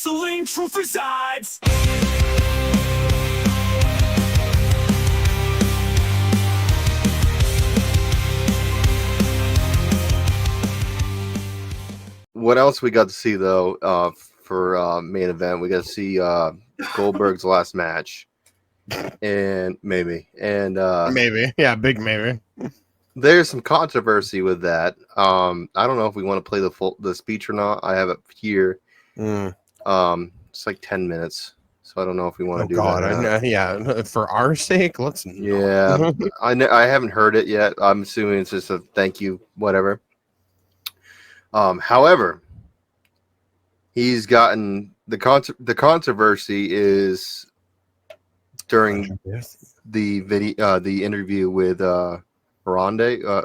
wrestling truth resides. What else we got to see though? For main event, we got to see Goldberg's last match, and maybe, yeah, big maybe. There's some controversy with that. I don't know if we want to play the speech or not. I have it here. It's like 10 minutes, so I don't know if we want to do that. Yeah, for our sake, let's. Yeah, I haven't heard it yet. I'm assuming it's just a thank you, whatever. However, he's gotten the controversy is during the video, the interview with Ronde. Yeah,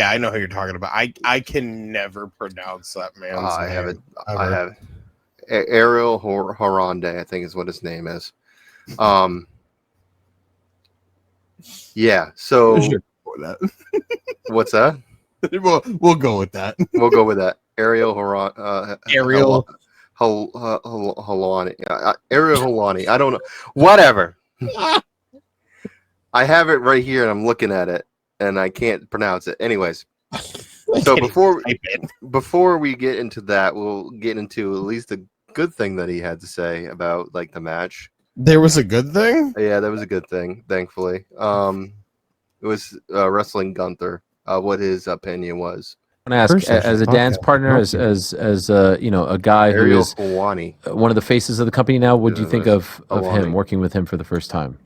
I know who you're talking about. I can never pronounce that man's name. I have it. I have Ariel Helwani, I think is what his name is. Yeah. So what's that? We'll go with that. We'll go with that. Ariel Helwani. Ariel Helwani. Ariel Helwani. I don't know. Whatever. I have it right here, and I'm looking at it, and I can't pronounce it. Anyways, so before we get into that, we'll get into at least the good thing that he had to say about like the match. There was a good thing. Yeah, that was a good thing. Thankfully, it was wrestling Gunther. What his opinion was. I want to ask, as a dance partner, as you know, a guy who is Helwani, one of the faces of the company now, what do you think of him working with him for the first time?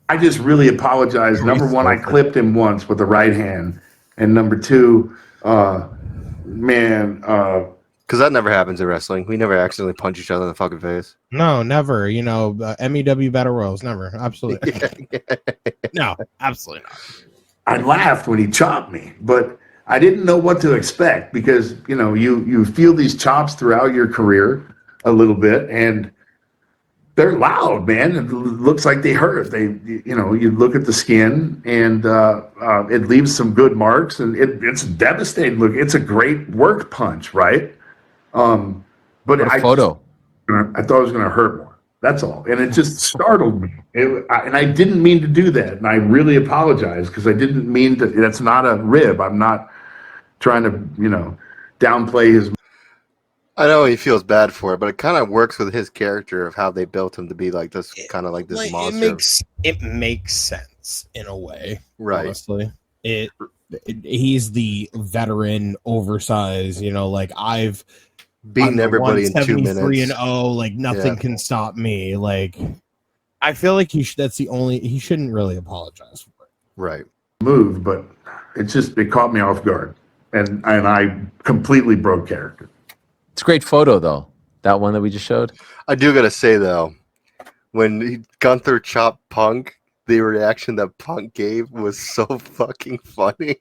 I just really apologize. Number one, I clipped him once with the right hand, and number two, because that never happens in wrestling. We never accidentally punch each other in the fucking face. No, never. You know, MEW Battle Royals, never. Absolutely. No, absolutely not. I laughed when he chopped me, but I didn't know what to expect because, you know, you feel these chops throughout your career a little bit, and they're loud, man. It looks like they hurt. You look at the skin, and it leaves some good marks, and it's devastating. Look, it's a great work punch, right? But I thought it was going to hurt more. That's all. And it just startled me. And I didn't mean to do that. And I really apologize because I didn't mean to. That's not a rib. I'm not trying to, downplay his. I know he feels bad for it, but it kind of works with his character of how they built him to be like this, kind of like this monster. It makes sense in a way, right? Honestly, he's the veteran, oversized. I've beaten everybody in 2 minutes. 3-0, like nothing can stop me. Like, I feel like he shouldn't really apologize for it. Right. Move, but it caught me off guard, and I completely broke character. It's a great photo, though. That one that we just showed. I do gotta say though, when Gunther chopped Punk, the reaction that Punk gave was so fucking funny.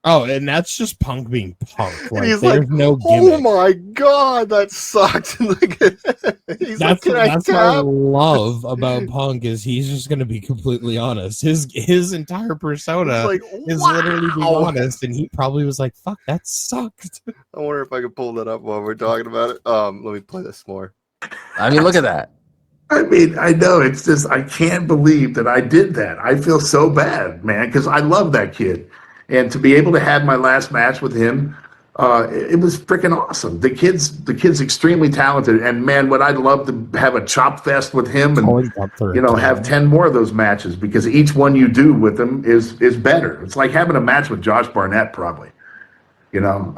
Oh, and that's just Punk being Punk. Like, he's there's like, no gimmick. Oh my god, that sucked. That's what I love about Punk is he's just going to be completely honest. His entire persona is literally being honest, and he probably was like, "Fuck, that sucked." I wonder if I can pull that up while we're talking about it. Let me play this more. I mean, look at that. I mean, I know it's just I can't believe that I did that. I feel so bad, man, because I love that kid. And to be able to have my last match with him, it was freaking awesome. The kid's extremely talented, and man, would I love to have a chop fest with him and have 10 more of those matches because each one you do with him is better. It's like having a match with Josh Barnett, probably. You don't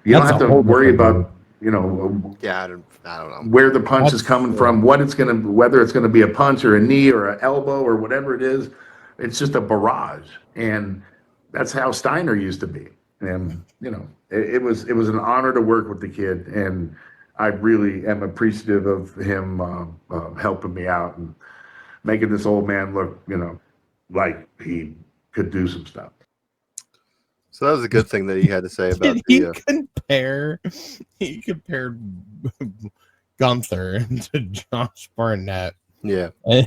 have to worry about I don't know where the punch is coming from, whether it's gonna be a punch or a knee or an elbow or whatever it is. It's just a barrage, and that's how Steiner used to be. And, it was an honor to work with the kid. And I really am appreciative of him helping me out and making this old man look, like he could do some stuff. So that was a good thing that he had to say about he compared Gunther to Josh Barnett. Yeah. I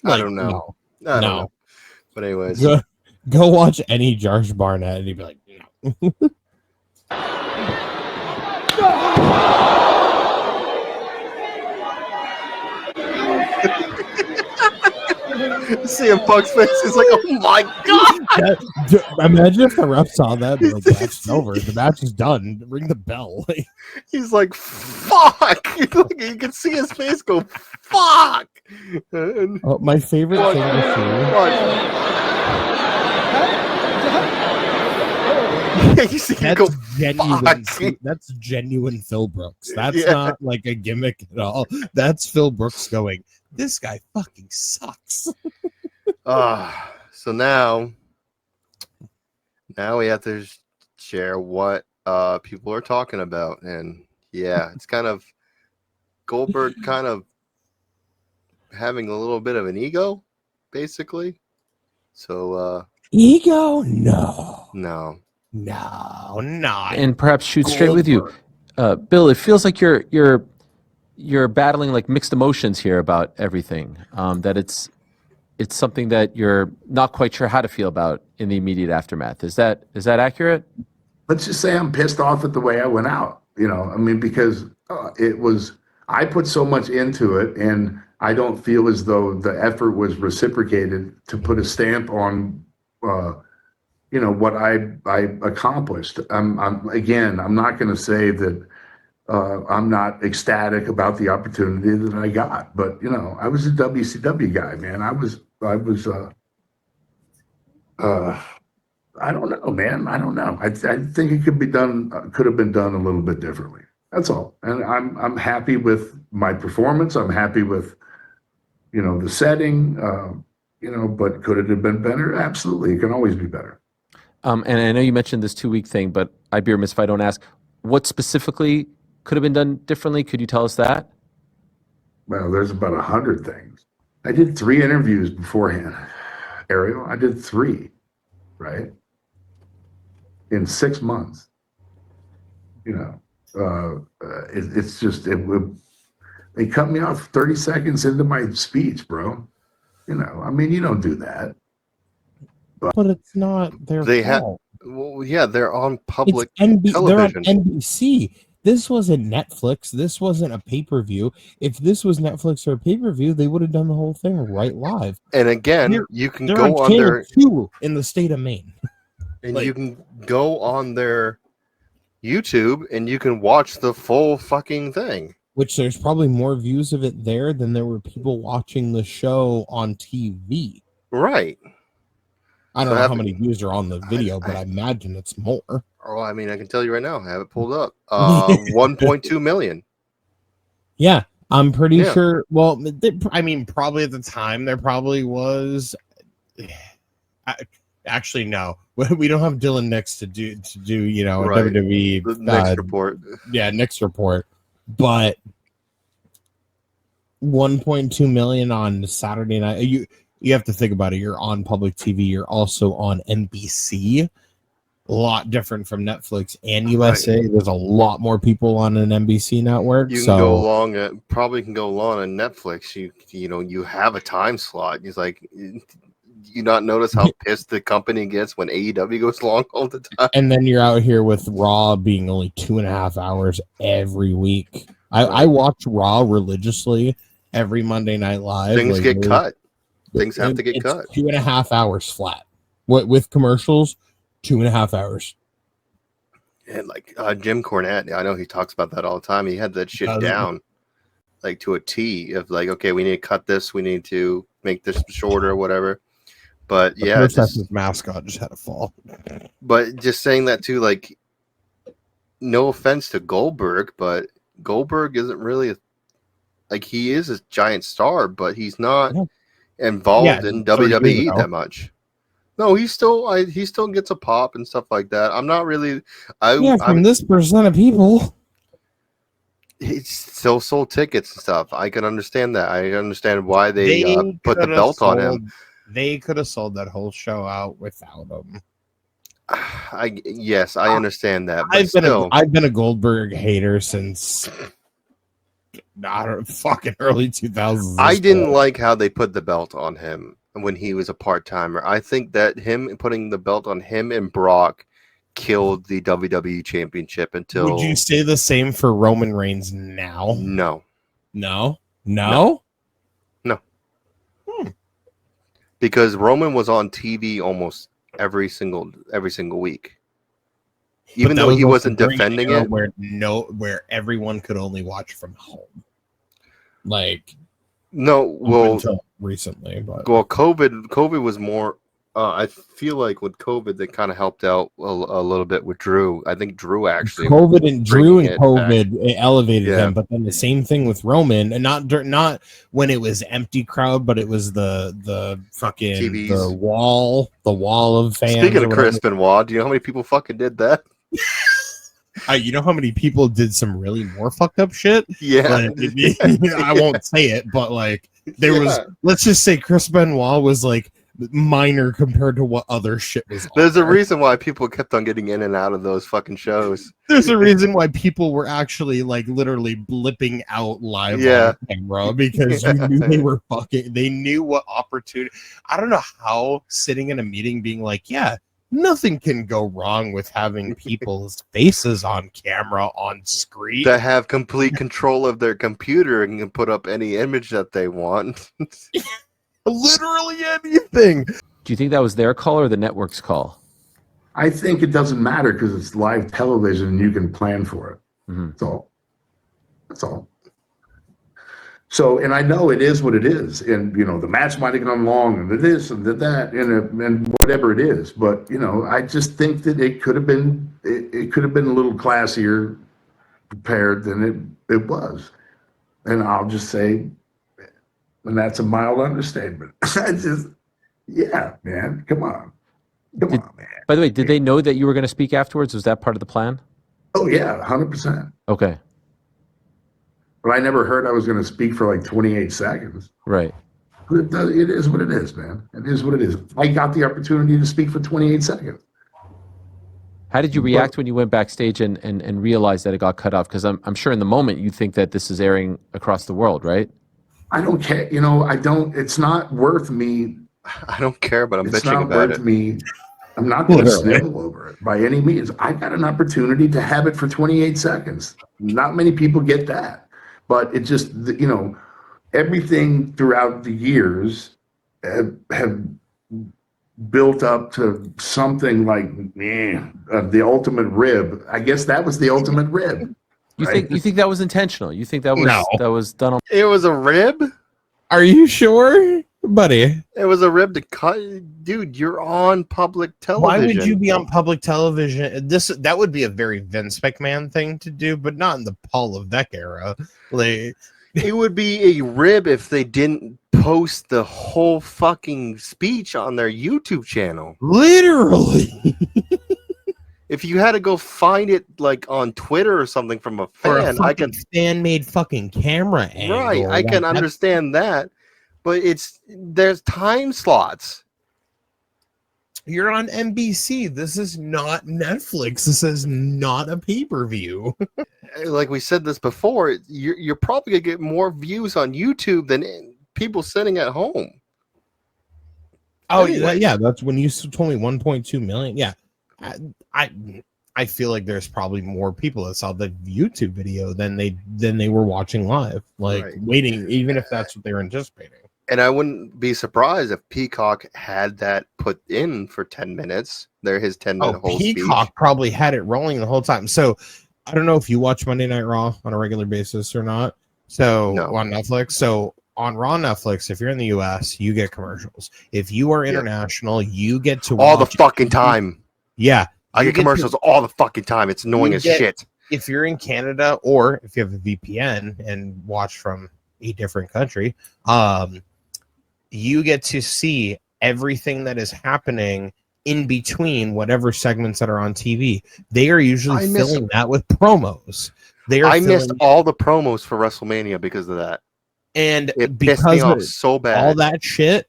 don't know. I don't know. But anyways. Go watch any Josh Barnett and you'd be like, no. CM Punk's face. He's like, oh my god! Imagine if the ref saw that. Like, the match is over. The match is done. Ring the bell. He's like, fuck! You can see his face go, fuck! Oh, my favorite thing to see. That's genuine. That's genuine Phil Brooks. That's not like a gimmick at all. That's Phil Brooks going, this guy fucking sucks. So now we have to share what people are talking about, and it's kind of Goldberg kind of having a little bit of an ego, basically. So ego? No. And perhaps shoot straight with you, Bill. It feels like you're battling like mixed emotions here about everything. That it's something that you're not quite sure how to feel about in the immediate aftermath. Is that accurate? Let's just say I'm pissed off at the way I went out. Because I put so much into it, and I don't feel as though the effort was reciprocated to put a stamp on, what I accomplished. I'm not going to say that I'm not ecstatic about the opportunity that I got, but I was a WCW guy, man. I was. I don't know, man. I don't know. I think it could have been done a little bit differently. That's all. And I'm happy with my performance. I'm happy with, the setting. But could it have been better? Absolutely. It can always be better. And I know you mentioned this 2-week thing, but I'd be remiss if I don't ask, what specifically could have been done differently? Could you tell us that? Well, there's about 100 things. I did 3 interviews beforehand, Ariel. I did 3, right? In 6 months. It's just, they cut me off 30 seconds into my speech, bro. You don't do that. But it's not their fault. They're on public television. They're on NBC. This wasn't Netflix. This wasn't a pay-per-view. If this was Netflix or a pay-per-view, they would have done the whole thing right live. And again, you can go on their 2 in the state of Maine. And you can go on their YouTube and you can watch the full fucking thing. Which there's probably more views of it there than there were people watching the show on TV. Right. I don't know how many views are on the video, but I imagine it's more. Oh, I can tell you right now. I have it pulled up. 1.2 million. Yeah, I'm pretty sure. Well, probably at the time there probably was. Actually, no. We don't have Dylan Nix to do a right. WWE the next report. Yeah, next report. But 1.2 million on Saturday night. You have to think about it. You're on public TV. You're also on NBC. A lot different from Netflix and USA. Right. There's a lot more people on an NBC network. You can go along. Probably can go along on Netflix. You have a time slot. It's like, you not notice how pissed the company gets when AEW goes long all the time. And then you're out here with Raw being only 2.5 hours every week. I watch Raw religiously every Monday Night Live. Things get cut. Things have to get cut. 2.5 hours flat. With commercials, 2.5 hours. And like Jim Cornette, I know he talks about that all the time. He had that shit down like to a T of like, okay, we need to cut this. We need to make this shorter or whatever. But his mascot just had a fall. But just saying that too, like, no offense to Goldberg, but Goldberg isn't really he is a giant star, but he's not involved in WWE that much. No, he still gets a pop and stuff like that. I'm not really. From this percent of people, he's still sold tickets and stuff. I can understand that. I understand why they put the belt on him. They could have sold that whole show out without him. I understand that. But I've been a Goldberg hater since fucking early 2000s. I didn't like how they put the belt on him when he was a part-timer. I think that him putting the belt on him and Brock killed the WWE Championship until... Would you say the same for Roman Reigns now? No. No? because Roman was on TV almost every single week, even though he wasn't defending it. Where everyone could only watch from home, like until recently. But COVID was more. I feel like with COVID, they kind of helped out a little bit with Drew. I think Drew actually COVID elevated him, but then the same thing with Roman, and not when it was empty crowd, but it was the fucking TVs. the wall of fans. Speaking of Chris Benoit, do you know how many people fucking did that? You know how many people did some really more fucked up shit? Yeah, I won't say it, but like there was. Let's just say Chris Benoit was like minor compared to what other shit was. There's a reason why people kept on getting in and out of those fucking shows. There's a reason why people were actually like literally blipping out live on camera, because you knew they were fucking. They knew what opportunity. I don't know how sitting in a meeting being like, yeah, nothing can go wrong with having people's faces on camera on screen. That have complete control of their computer and can put up any image that they want. Literally anything. Do you think that was their call or the network's call? I think it doesn't matter because it's live television and you can plan for it. Mm-hmm. That's all. So, and I know it is what it is. And, you know, the match might have gone long and this and that and whatever it is. But, you know, I just think that it could have been a little classier prepared than it was. And I'll just say, and that's a mild understatement. Yeah, man, come on, man. By the way, did they know that you were going to speak afterwards? Was that part of the plan? Oh yeah, 100%. Okay. But I never heard I was going to speak for like 28 seconds. Right. But it is what it is, man. It is what it is. I got the opportunity to speak for 28 seconds. How did you react when you went backstage and realized that it got cut off? Because I'm sure in the moment you think that this is airing across the world, right? I don't care. You know, I don't. It's not worth me. I don't care, but I'm it's bitching not about worth it. Me. I'm not going to snivel over it by any means. I got an opportunity to have it for 28 seconds. Not many people get that, but it just, you know, everything throughout the years have built up to something like the ultimate rib. I guess that was the ultimate rib. You think that was intentional? You think that was done on? It was a rib? Are you sure, buddy? It was a rib to cut, dude. You're on public television. Why would you be on public television? That would be a very Vince McMahon thing to do, but not in the Paul Levesque era. Like, it would be a rib if they didn't post the whole fucking speech on their YouTube channel. Literally. If you had to go find it like on Twitter or something from a fan, I can fan-made fucking camera angle. Right, I can understand that, but there's time slots. You're on NBC. This is not Netflix. This is not a pay-per-view. Like we said this before, you're probably gonna get more views on YouTube than people sitting at home. Oh anyway. Yeah, that's when you told me 1.2 million. Yeah. I feel like there's probably more people that saw the YouTube video than they were watching live, like waiting, even if that's what they're anticipating. And I wouldn't be surprised if Peacock had that put in for 10 minutes. They're his 10-minute whole Peacock speech. Probably had it rolling the whole time. So I don't know if you watch Monday Night Raw on a regular basis or not. So on Netflix. So on Raw Netflix, if you're in the US, you get commercials. If you are international, you get to all the fucking time. Yeah. I get commercials all the fucking time. It's annoying as shit. If you're in Canada or if you have a VPN and watch from a different country, you get to see everything that is happening in between whatever segments that are on TV. They are usually filling that with promos. I missed all the promos for WrestleMania because of that. And it pissed me off so bad. All that shit,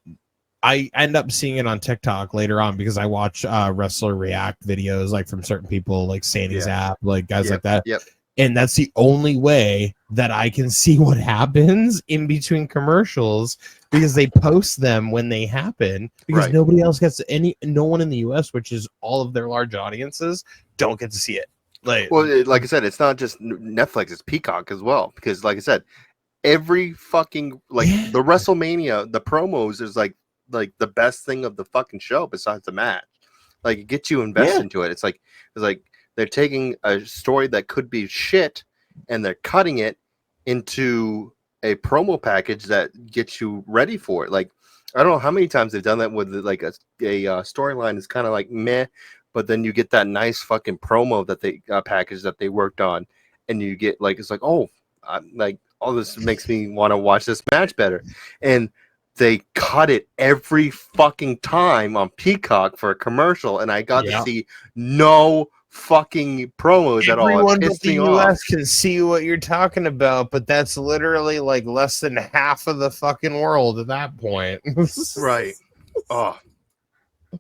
I end up seeing it on TikTok later on because I watch wrestler react videos like from certain people like Sandy Zap, like guys like that. Yep. And that's the only way that I can see what happens in between commercials because they post them when they happen because nobody else gets no one in the US, which is all of their large audiences, don't get to see it. Like I said, it's not just Netflix, it's Peacock as well. Because like I said, every fucking the WrestleMania, the promos is like like the best thing of the fucking show besides the match. Like, it gets you invested into it. It's like they're taking a story that could be shit and they're cutting it into a promo package that gets you ready for it. Like, I don't know how many times they've done that with like a storyline is kind of like meh, but then you get that nice fucking promo that they package that they worked on, and you get like, it's like, oh, like, all this makes me want to watch this match better. And they cut it every fucking time on Peacock for a commercial, and I got to see no fucking promos at all. Everyone but the US can see what you're talking about, but that's literally like less than half of the fucking world at that point. Right. Oh. On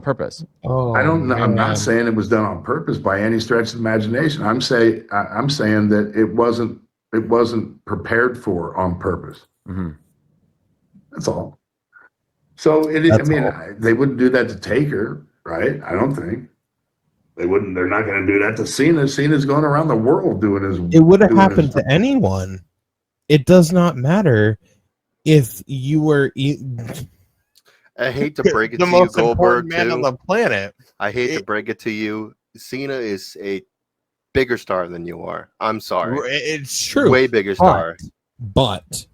purpose. Oh, I don't know. I'm not saying it was done on purpose by any stretch of imagination. I'm saying that it wasn't prepared for on purpose. Mm-hmm. That's all. So they wouldn't do that to Taker, right? I don't think they wouldn't. They're not going to do that to Cena. Cena's going around the world doing his. It would have happened to anyone. It does not matter if you were. I hate to break it to you, Goldberg, man on the planet. I hate to break it to you. Cena is a bigger star than you are. I'm sorry. It's true. Way bigger star. But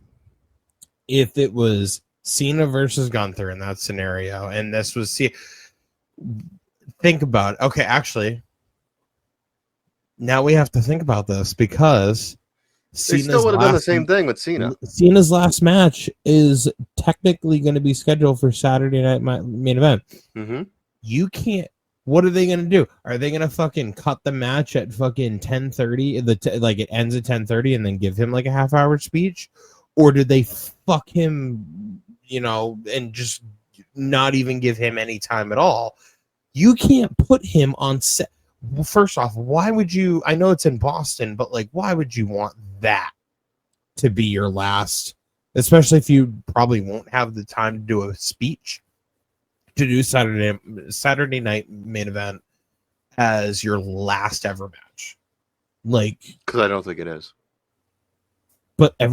if it was Cena versus Gunther in that scenario, and this was think about it. Okay, actually, now we have to think about this because they still would have done the same thing with Cena. Cena's last match is technically going to be scheduled for Saturday night main event. Mm-hmm. You can't. What are they going to do? Are they going to fucking cut the match at fucking 10:30? Like it ends at 10:30, and then give him like a half-hour speech, or did they fuck him, and just not even give him any time at all? You can't put him on set. Well, first off, why would you? I know it's in Boston, but like, why would you want that to be your last? Especially if you probably won't have the time to do a speech, to do Saturday night main event as your last ever match. Like, because I don't think it is. But I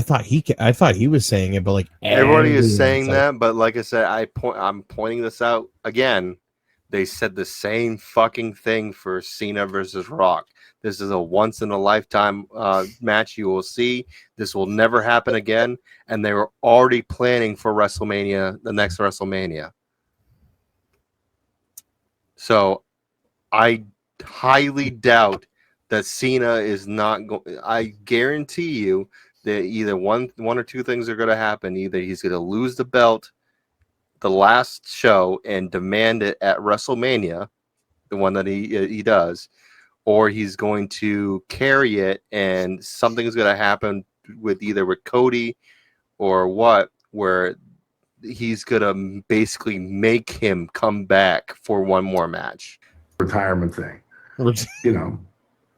thought he was saying it, but like everybody is saying that. But like I said, I'm pointing this out again. They said the same fucking thing for Cena versus Rock. This is a once in a lifetime match you will see. This will never happen again. And they were already planning for WrestleMania, the next WrestleMania. So I highly doubt that Cena is not going. I guarantee you that either one or two things are going to happen. Either he's going to lose the belt the last show and demand it at WrestleMania, the one that he does, or he's going to carry it and something's going to happen with Cody or what, where he's going to basically make him come back for one more match. Retirement thing.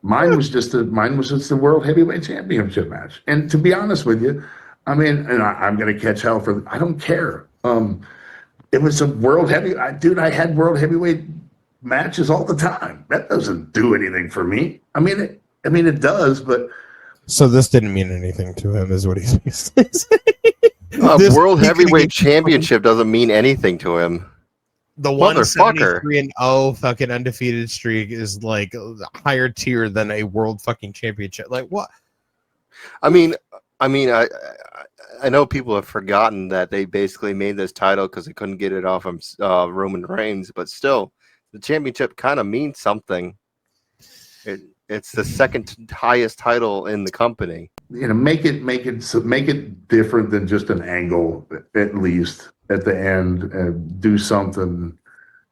Mine was just the World Heavyweight Championship match. And to be honest with you, I mean, and I'm going to catch hell for I don't care. It was a World Heavyweight. Dude, I had World Heavyweight matches all the time. That doesn't do anything for me. I mean, it does, but. So this didn't mean anything to him, is what he's saying. World Heavyweight Championship doesn't mean anything to him. The 173-0 fucking undefeated streak is like higher tier than a world fucking championship. Like what? I mean, I know people have forgotten that they basically made this title because they couldn't get it off of Roman Reigns, but still, the championship kind of means something. It's the second highest title in the company. Make it different than just an angle, at least at the end. Do something,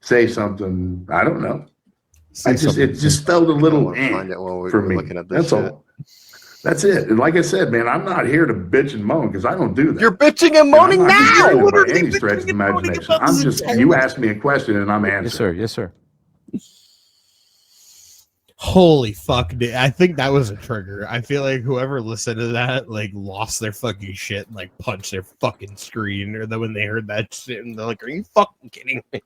say something. I don't know. It just felt a little for me. That's shit. All. That's it. And like I said, man, I'm not here to bitch and moan because I don't do that. You're bitching and moaning now. By any stretch of imagination. You asked me a question and I'm answering. Yes, sir. Holy fuck, dude. I think that was a trigger. I feel like whoever listened to that like lost their fucking shit and like punched their fucking screen or when they heard that shit and they're like, are you fucking kidding me?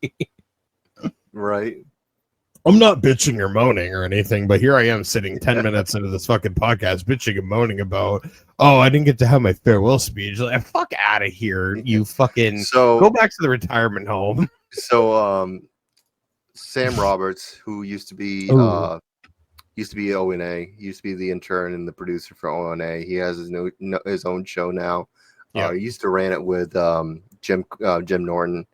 Right. I'm not bitching or moaning or anything, but here I am sitting 10 minutes into this fucking podcast bitching and moaning about, oh, I didn't get to have my farewell speech. Like, fuck out of here, you fucking... go back to the retirement home. So, Sam Roberts, who used to be ONA, used to be the intern and the producer for ONA. He has his own show now. Yeah. He used to ran it with Jim Norton.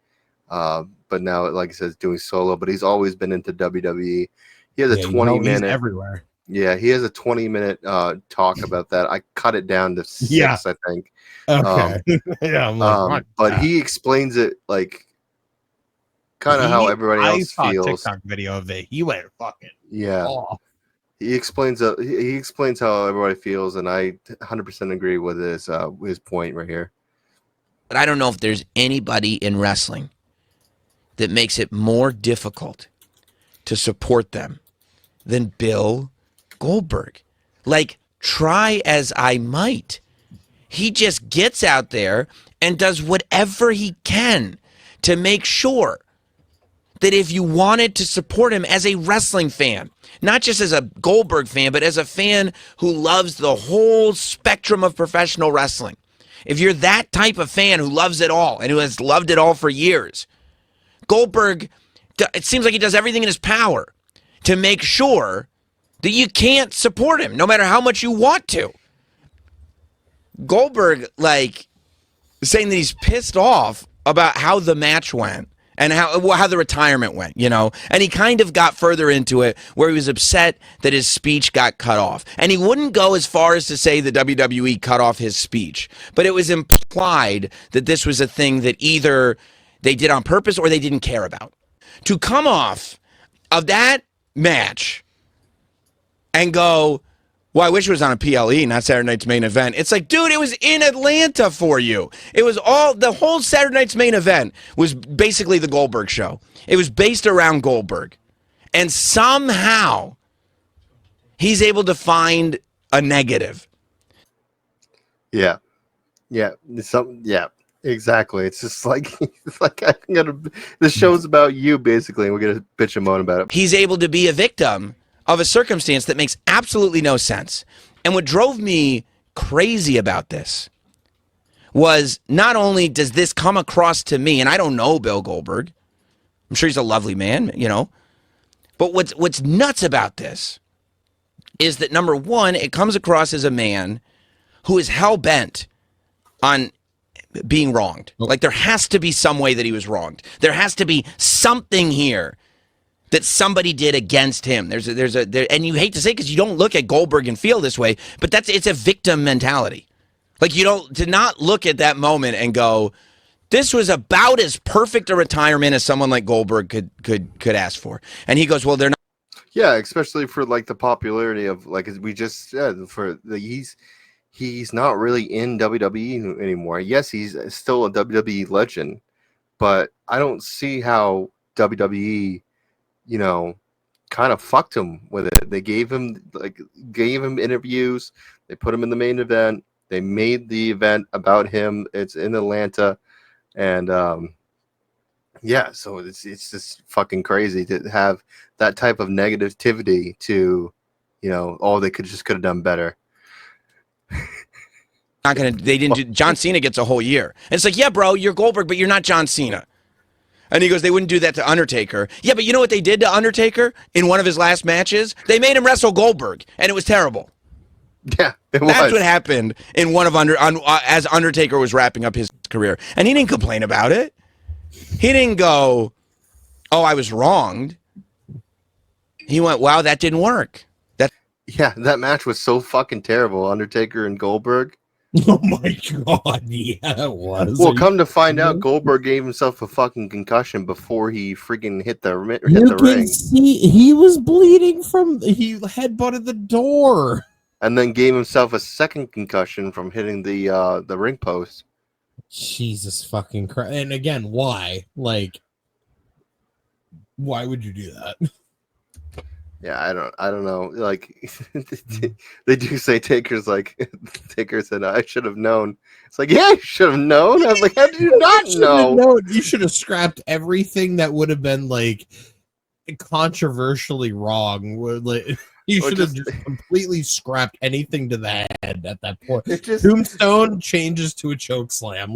But now, like I said, doing solo, but he's always been into WWE. He has a 20-minute everywhere. Yeah, he has a 20-minute talk about that. I cut it down to 6, I think. Okay. Yeah, I'm like, but he explains it like kind of how everybody else feels. I saw a TikTok video of it. He went fucking off. He explains how everybody feels, and I 100% agree with his point right here. But I don't know if there's anybody in wrestling that makes it more difficult to support them than Bill Goldberg. Like, try as I might, he just gets out there and does whatever he can to make sure that if you wanted to support him as a wrestling fan, not just as a Goldberg fan, but as a fan who loves the whole spectrum of professional wrestling, if you're that type of fan who loves it all and who has loved it all for years, Goldberg, it seems like he does everything in his power to make sure that you can't support him, no matter how much you want to. Goldberg, like, saying that he's pissed off about how the match went and how the retirement went, you know? And he kind of got further into it where he was upset that his speech got cut off. And he wouldn't go as far as to say the WWE cut off his speech, but it was implied that this was a thing that either they did on purpose or they didn't care about. To come off of that match and go, well, I wish it was on a PLE, not Saturday Night's Main Event. It's like, dude, it was in Atlanta for you. It was the whole Saturday Night's Main Event was basically the Goldberg show. It was based around Goldberg. And somehow he's able to find a negative. Yeah. Exactly. It's just like the show's about you, basically, and we're gonna bitch and moan about it. He's able to be a victim of a circumstance that makes absolutely no sense. And what drove me crazy about this was not only does this come across to me, and I don't know Bill Goldberg, I'm sure he's a lovely man, you know, but what's nuts about this is that, number one, it comes across as a man who is hell-bent on being wronged. Like, there has to be some way that he was wronged. There has to be something here that somebody did against him. And you hate to say it because you don't look at Goldberg and feel this way, but it's a victim mentality. Like, to not look at that moment and go, this was about as perfect a retirement as someone like Goldberg could ask for. And he goes, well, they're not. Yeah, especially for like the popularity of, like, as we just said, he's not really in WWE anymore. Yes, he's still a WWE legend, but I don't see how WWE, you know, kind of fucked him with it. They gave him interviews. They put him in the main event. They made the event about him. It's in Atlanta, and so it's just fucking crazy to have that type of negativity to, you know, they could have done better. John Cena gets a whole year. And it's like, yeah, bro, you're Goldberg, but you're not John Cena. And he goes, they wouldn't do that to Undertaker. Yeah, but you know what they did to Undertaker in one of his last matches? They made him wrestle Goldberg, and it was terrible. Yeah, That's what happened in one of as Undertaker was wrapping up his career. And he didn't complain about it. He didn't go, oh, I was wronged. He went, wow, that didn't work. That match was so fucking terrible, Undertaker and Goldberg. Oh my god, yeah, it was. Well, come to find out, Goldberg gave himself a fucking concussion before he freaking hit the ring. He was bleeding he headbutted the door. And then gave himself a second concussion from hitting the ring post. Jesus fucking Christ. And again, why? Like, why would you do that? Yeah, I don't know. Like, they do say Taker said, I should have known. It's like, yeah, you should have known. I was like, how did you not know? You should have scrapped everything that would have been like controversially wrong. You should have just completely scrapped anything to the head at that point. Tombstone changes to a choke slam.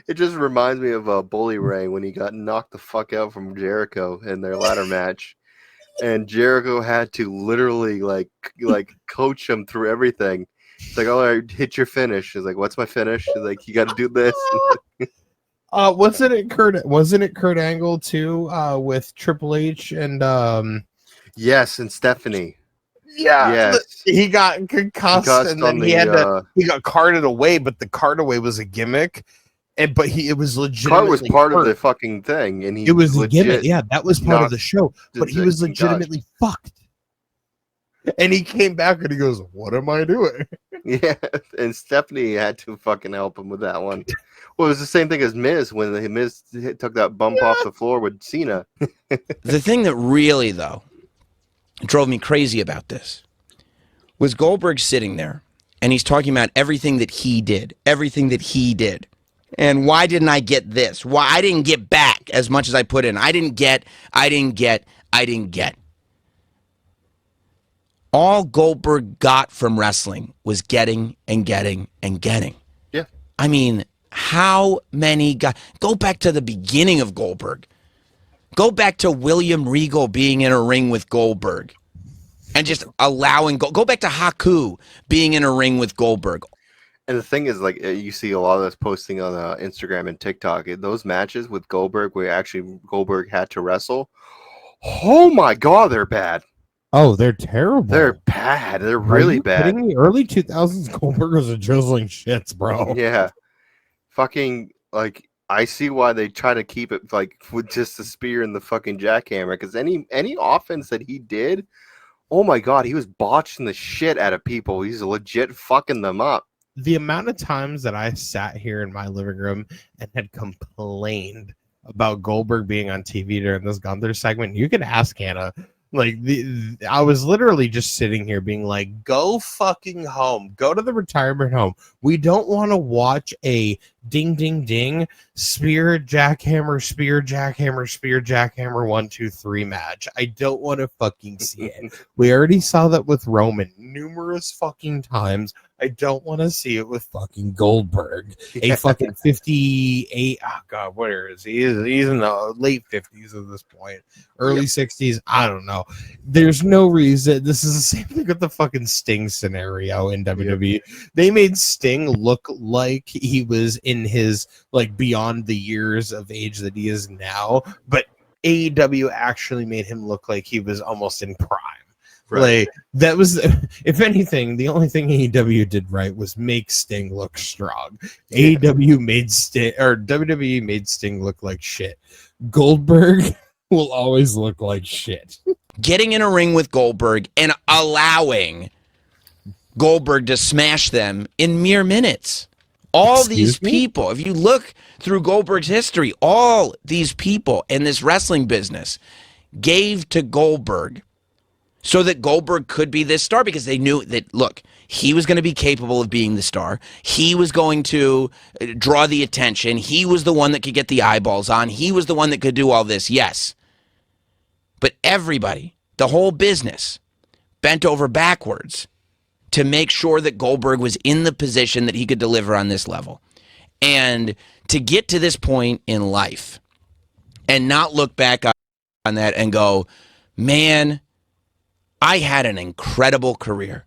It just reminds me of Bully Ray when he got knocked the fuck out from Jericho in their ladder match, and Jericho had to literally like coach him through everything. It's like, all right, hit your finish. He's like, what's my finish? He's like, you got to do this. Wasn't it Kurt Angle too? With Triple H and yes, and Stephanie. Yeah, yes. He got concussed, and then he got carted away. But the cart away was a gimmick, but it was legitimately. Cart was part of the fucking thing, and it was a gimmick. Yeah, that was part of the show, but he was legitimately fucked. And he came back and he goes, "What am I doing?" Yeah, and Stephanie had to fucking help him with that one. Well, it was the same thing as Miz when the Miz took that bump off the floor with Cena. The thing that really, though, drove me crazy about this was Goldberg sitting there, and he's talking about everything that he did. And why didn't I get this? Why I didn't get back as much as I put in. I didn't get. All Goldberg got from wrestling was getting and getting and getting. Yeah. I mean, how many guys? Go back to the beginning of Goldberg. Go back to William Regal being in a ring with Goldberg and just allowing go back to Haku being in a ring with Goldberg. And the thing is, like, you see a lot of this posting on Instagram and TikTok. Those matches with Goldberg where actually Goldberg had to wrestle. Oh my God, they're bad. Oh, they're terrible. They're bad. They're really bad. Kidding me? Early 2000s Goldberg was a drizzling shits, bro. Yeah. Fucking, like, I see why they try to keep it, like, with just the spear and the fucking jackhammer. Because any offense that he did, oh my God, he was botching the shit out of people. He's legit fucking them up. The amount of times that I sat here in my living room and had complained about Goldberg being on TV during this Gunther segment, you could ask Hannah. Like, I was literally just sitting here being like, go fucking home. Go to the retirement home. We don't want to watch a ding, ding, ding, spear, jackhammer, 1, 2, 3 match. I don't want to fucking see it. We already saw that with Roman numerous fucking times. I don't want to see it with fucking Goldberg. A fucking 58. Oh, God, where is he? He's in the late 50s at this point. Early 60s. I don't know. There's no reason. This is the same thing with the fucking Sting scenario in WWE. Yep. They made Sting look like he was in his, like, beyond the years of age that he is now. But AEW actually made him look like he was almost in prime. Right. Like, that was, if anything, the only thing AEW did right was make Sting look strong. Yeah. AEW made Sting, or WWE made Sting look like shit. Goldberg will always look like shit. Getting in a ring with Goldberg and allowing Goldberg to smash them in mere minutes. All these people, if you look through Goldberg's history, all these people in this wrestling business gave to Goldberg so that Goldberg could be this star, because they knew that, look, he was going to be capable of being the star. He was going to draw the attention. He was the one that could get the eyeballs on. He was the one that could do all this, yes. But everybody, the whole business, bent over backwards to make sure that Goldberg was in the position that he could deliver on this level. And to get to this point in life and not look back on that and go, man, I had an incredible career.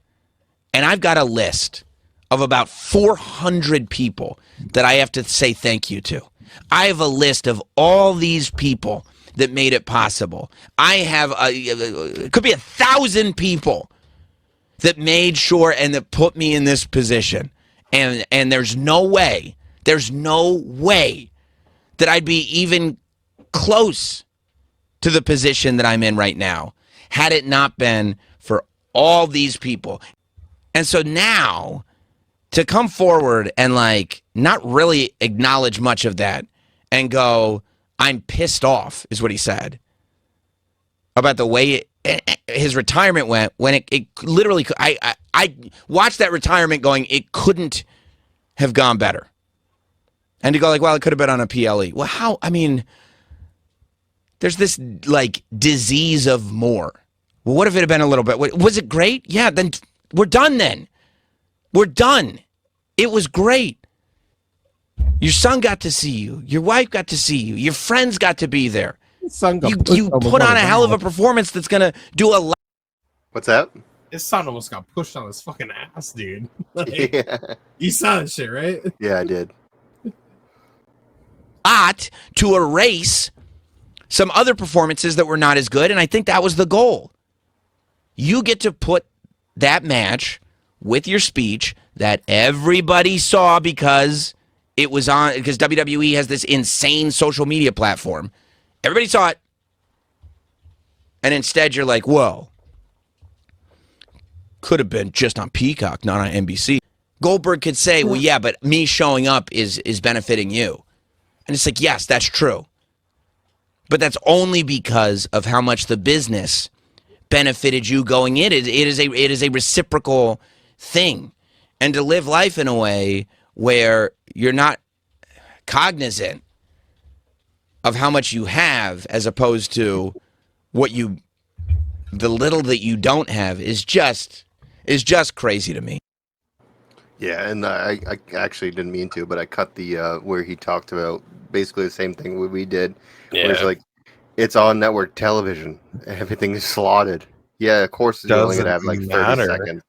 And I've got a list of about 400 people that I have to say thank you to. I have a list of all these people that made it possible. I have, it could be 1,000 people that made sure and that put me in this position. And there's no way that I'd be even close to the position that I'm in right now had it not been for all these people. And so now to come forward and, like, not really acknowledge much of that and go, I'm pissed off, is what he said, about the way his retirement went, when it literally, I watched that retirement going, it couldn't have gone better. And to go like, well, it could have been on a PLE. Well, how? I mean, there's this like disease of more. Well, what if it had been a little bit? Was it great? Yeah, then we're done then. We're done. It was great. Your son got to see you. Your wife got to see you. Your friends got to be there. You put on a hell of a performance that's going to do a lot. What's that? His son almost got pushed on his fucking ass, dude. Yeah. You saw that shit, right? Yeah, I did. To erase some other performances that were not as good, and I think that was the goal. You get to put that match with your speech that everybody saw because it was on, because WWE has this insane social media platform. Everybody saw it. And instead you're like, whoa. Could have been just on Peacock, not on NBC. Goldberg could say, well, yeah, but me showing up is benefiting you. And it's like, yes, that's true. But that's only because of how much the business benefited you going in. It is a reciprocal thing. And to live life in a way where you're not cognizant of how much you have as opposed to the little that you don't have is just crazy to me. Yeah, and I actually didn't mean to, but I cut the where he talked about basically the same thing we did. Yeah. Where it's like, it's on network television. Everything is slotted. Yeah, of course you're only going to have like 30 seconds.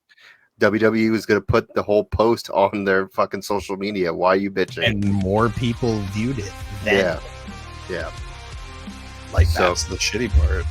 WWE is going to put the whole post on their fucking social media. Why are you bitching? And more people viewed it. Yeah. Yeah. Like, that's the shitty part.